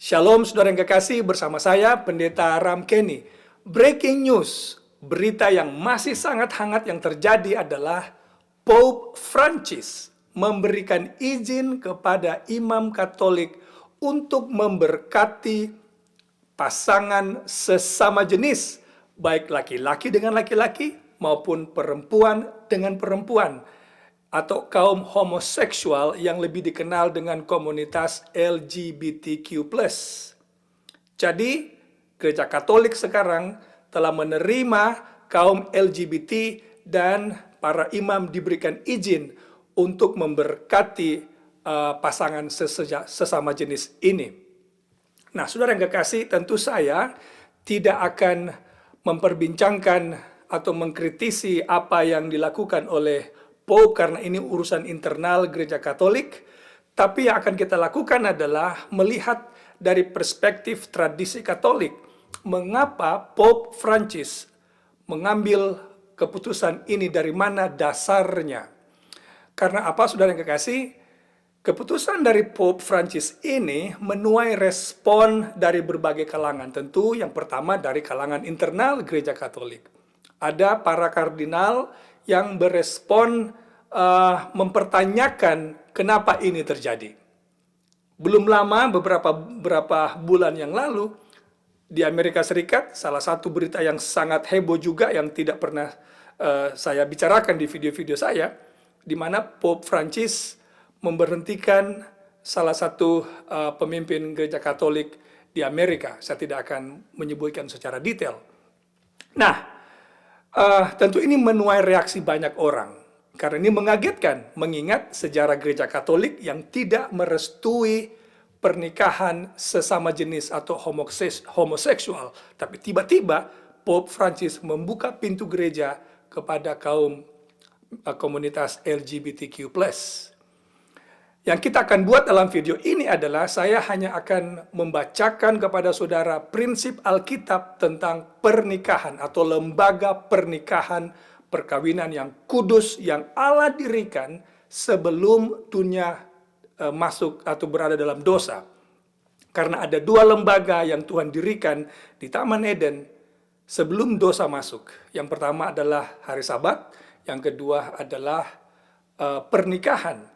Shalom saudara yang kekasih, bersama saya Pendeta Ram Kenny. Breaking news, berita yang masih sangat hangat yang terjadi adalah Pope Francis memberikan izin kepada imam Katolik untuk memberkati pasangan sesama jenis, baik laki-laki dengan laki-laki maupun perempuan dengan perempuan, atau kaum homoseksual yang lebih dikenal dengan komunitas LGBTQ+. Jadi, Gereja Katolik sekarang telah menerima kaum LGBT dan para imam diberikan izin untuk memberkati pasangan sesama jenis ini. Nah, saudara yang kekasih, tentu saya tidak akan memperbincangkan atau mengkritisi apa yang dilakukan oleh Pope karena ini urusan internal Gereja Katolik, tapi yang akan kita lakukan adalah melihat dari perspektif tradisi Katolik, mengapa Pope Francis mengambil keputusan ini, dari mana dasarnya. Karena apa, saudara yang kekasih? Keputusan dari Pope Francis ini menuai respon dari berbagai kalangan. Tentu yang pertama dari kalangan internal Gereja Katolik. Ada para kardinal yang berespon mempertanyakan kenapa ini terjadi. Belum lama, beberapa bulan yang lalu, di Amerika Serikat, salah satu berita yang sangat heboh juga yang tidak pernah saya bicarakan di video-video saya, di mana Pope Francis memberhentikan salah satu pemimpin Gereja Katolik di Amerika. Saya tidak akan menyebutkan secara detail. Nah, tentu ini menuai reaksi banyak orang, karena ini mengagetkan, mengingat sejarah Gereja Katolik yang tidak merestui pernikahan sesama jenis atau homoseksual. Tapi tiba-tiba Pope Francis membuka pintu gereja kepada kaum komunitas LGBTQ+. Yang kita akan buat dalam video ini adalah saya hanya akan membacakan kepada saudara prinsip Alkitab tentang pernikahan atau lembaga pernikahan perkawinan yang kudus yang Allah dirikan sebelum dunia masuk atau berada dalam dosa. Karena ada dua lembaga yang Tuhan dirikan di Taman Eden sebelum dosa masuk. Yang pertama adalah hari Sabat, yang kedua adalah pernikahan.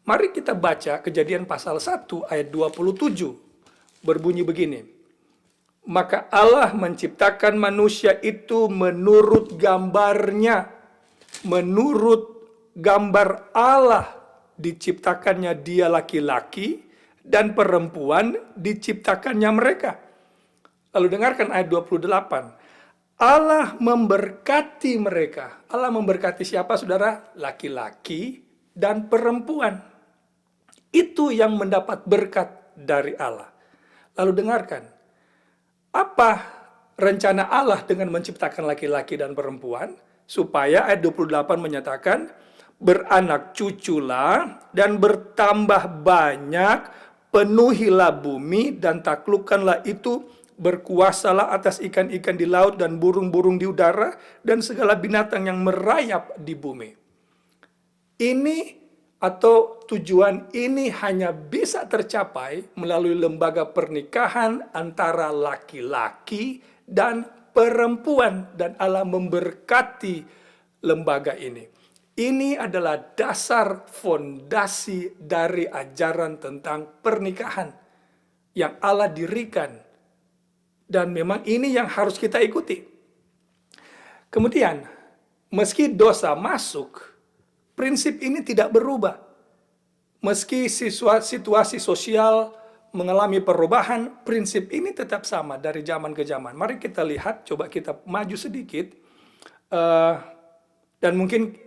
Mari kita baca Kejadian pasal 1 ayat 27. Berbunyi begini. Maka Allah menciptakan manusia itu menurut gambarnya. Menurut gambar Allah diciptakannya dia laki-laki, dan perempuan diciptakannya mereka. Lalu dengarkan ayat 28. Allah memberkati mereka. Allah memberkati siapa, saudara? Laki-laki dan perempuan. Itu yang mendapat berkat dari Allah. Lalu dengarkan, apa rencana Allah dengan menciptakan laki-laki dan perempuan? Supaya ayat 28 menyatakan, beranak cuculah dan bertambah banyak, penuhilah bumi dan taklukkanlah itu, berkuasalah atas ikan-ikan di laut dan burung-burung di udara dan segala binatang yang merayap di bumi. Ini atau tujuan ini hanya bisa tercapai melalui lembaga pernikahan antara laki-laki dan perempuan, dan Allah memberkati lembaga ini. Ini adalah dasar fondasi dari ajaran tentang pernikahan yang Allah dirikan, dan memang ini yang harus kita ikuti. Kemudian, meski dosa masuk, prinsip ini tidak berubah. Meski situasi sosial mengalami perubahan, prinsip ini tetap sama dari zaman ke zaman. Mari kita lihat, coba kita maju sedikit. Dan mungkin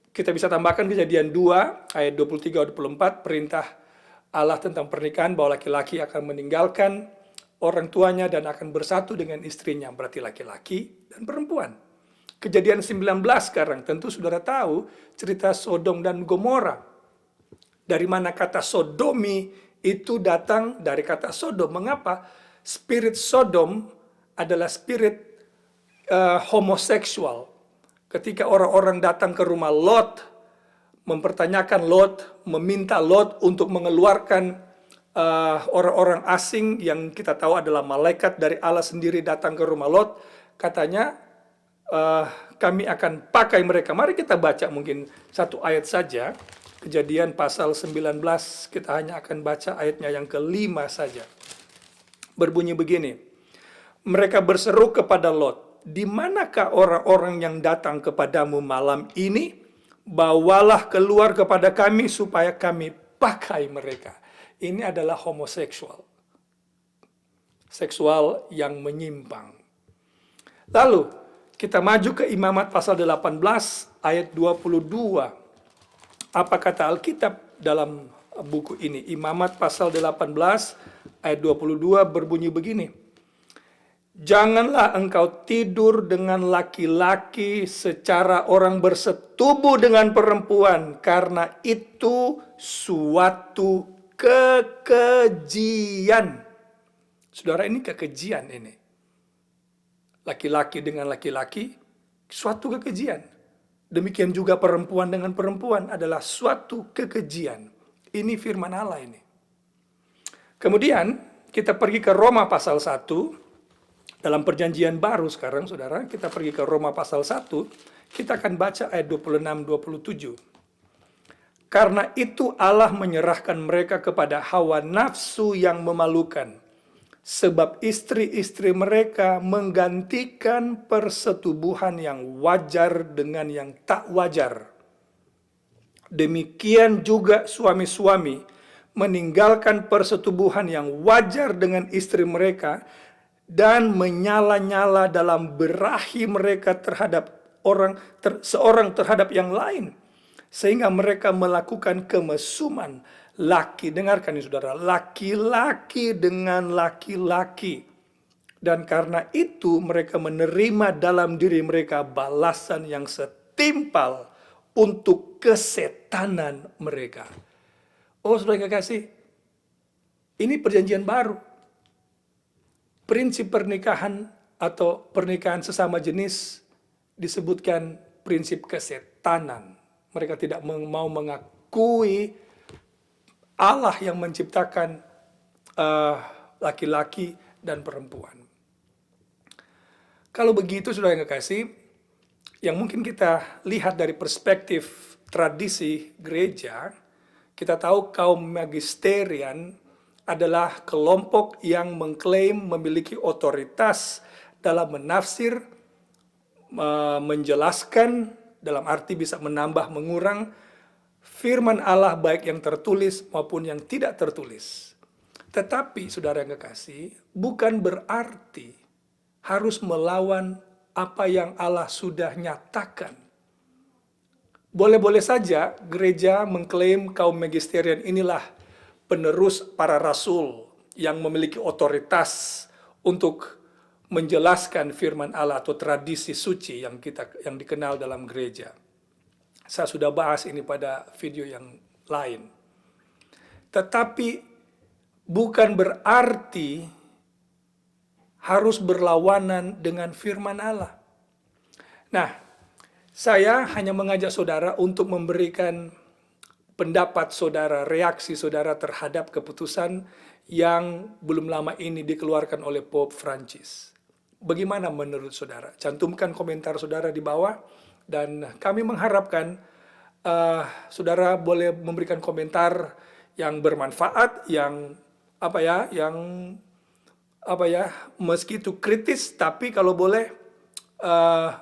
kita bisa tambahkan Kejadian 2 ayat 23-24, perintah Allah tentang pernikahan bahwa laki-laki akan meninggalkan orang tuanya dan akan bersatu dengan istrinya, berarti laki-laki dan perempuan. Kejadian 19 sekarang, tentu saudara tahu cerita Sodom dan Gomora. Dari mana kata sodomi itu datang dari kata Sodom. Mengapa? Spirit Sodom adalah spirit homoseksual. Ketika orang-orang datang ke rumah Lot, mempertanyakan Lot, meminta Lot untuk mengeluarkan orang-orang asing yang kita tahu adalah malaikat dari Allah sendiri datang ke rumah Lot, katanya kami akan pakai mereka. Mari kita baca mungkin satu ayat saja. Kejadian pasal 19, kita hanya akan baca ayatnya yang kelima saja. Berbunyi begini, mereka berseru kepada Lot, di manakah orang-orang yang datang kepadamu malam ini? Bawalah keluar kepada kami supaya kami pakai mereka. Ini adalah homoseksual. Seksual yang menyimpang. Lalu, kita maju ke Imamat pasal 18 ayat 22. Apa kata Alkitab dalam buku ini? Imamat pasal 18 ayat 22 berbunyi begini. Janganlah engkau tidur dengan laki-laki secara orang bersetubuh dengan perempuan, karena itu suatu kekejian. Saudara, ini kekejian ini. Laki-laki dengan laki-laki, suatu kekejian. Demikian juga perempuan dengan perempuan adalah suatu kekejian. Ini firman Allah ini. Kemudian kita pergi ke Roma pasal 1. Dalam perjanjian baru sekarang, saudara, kita pergi ke Roma pasal 1. Kita akan baca ayat 26-27. Karena itu Allah menyerahkan mereka kepada hawa nafsu yang memalukan. Sebab istri-istri mereka menggantikan persetubuhan yang wajar dengan yang tak wajar. Demikian juga suami-suami meninggalkan persetubuhan yang wajar dengan istri mereka dan menyala-nyala dalam berahi mereka terhadap seorang terhadap yang lain. Sehingga mereka melakukan kemesuman. Dengarkan ini saudara, laki-laki dengan laki-laki. Dan karena itu mereka menerima dalam diri mereka balasan yang setimpal untuk kesetanan mereka. Oh saudara yang kekasih, ini perjanjian baru. Prinsip pernikahan atau pernikahan sesama jenis disebutkan prinsip kesetanan. Mereka tidak mau mengakui Allah yang menciptakan laki-laki dan perempuan. Kalau begitu, saudara yang kekasih, yang mungkin kita lihat dari perspektif tradisi gereja, kita tahu kaum magisterian adalah kelompok yang mengklaim memiliki otoritas dalam menafsir, menjelaskan, dalam arti bisa menambah, mengurang firman Allah baik yang tertulis maupun yang tidak tertulis. Tetapi saudara yang kekasih, bukan berarti harus melawan apa yang Allah sudah nyatakan. Boleh-boleh saja gereja mengklaim kaum magisterian inilah penerus para rasul yang memiliki otoritas untuk menjelaskan firman Allah atau tradisi suci yang dikenal dalam gereja. Saya sudah bahas ini pada video yang lain. Tetapi bukan berarti harus berlawanan dengan firman Allah. Nah, saya hanya mengajak saudara untuk memberikan pendapat saudara, reaksi saudara terhadap keputusan yang belum lama ini dikeluarkan oleh Pope Francis. Bagaimana menurut saudara? Cantumkan komentar saudara di bawah. Dan kami mengharapkan saudara boleh memberikan komentar yang bermanfaat, yang meski itu kritis, tapi kalau boleh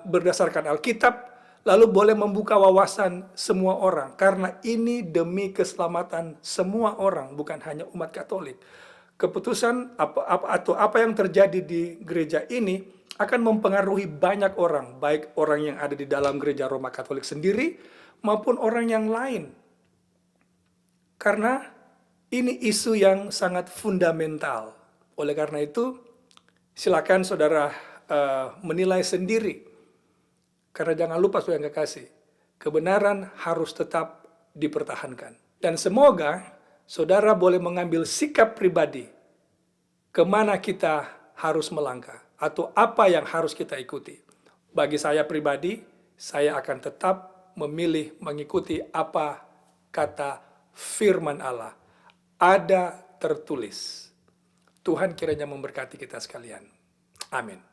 berdasarkan Alkitab, lalu boleh membuka wawasan semua orang, karena ini demi keselamatan semua orang, bukan hanya umat Katolik. Keputusan apa yang terjadi di gereja ini akan mempengaruhi banyak orang, baik orang yang ada di dalam gereja Roma Katolik sendiri maupun orang yang lain. Karena ini isu yang sangat fundamental. Oleh karena itu, silakan saudara menilai sendiri. Karena jangan lupa saudara yang kekasih, kebenaran harus tetap dipertahankan. Dan semoga saudara boleh mengambil sikap pribadi kemana kita harus melangkah atau apa yang harus kita ikuti. Bagi saya pribadi, saya akan tetap memilih mengikuti apa kata firman Allah. Ada tertulis. Tuhan kiranya memberkati kita sekalian. Amin.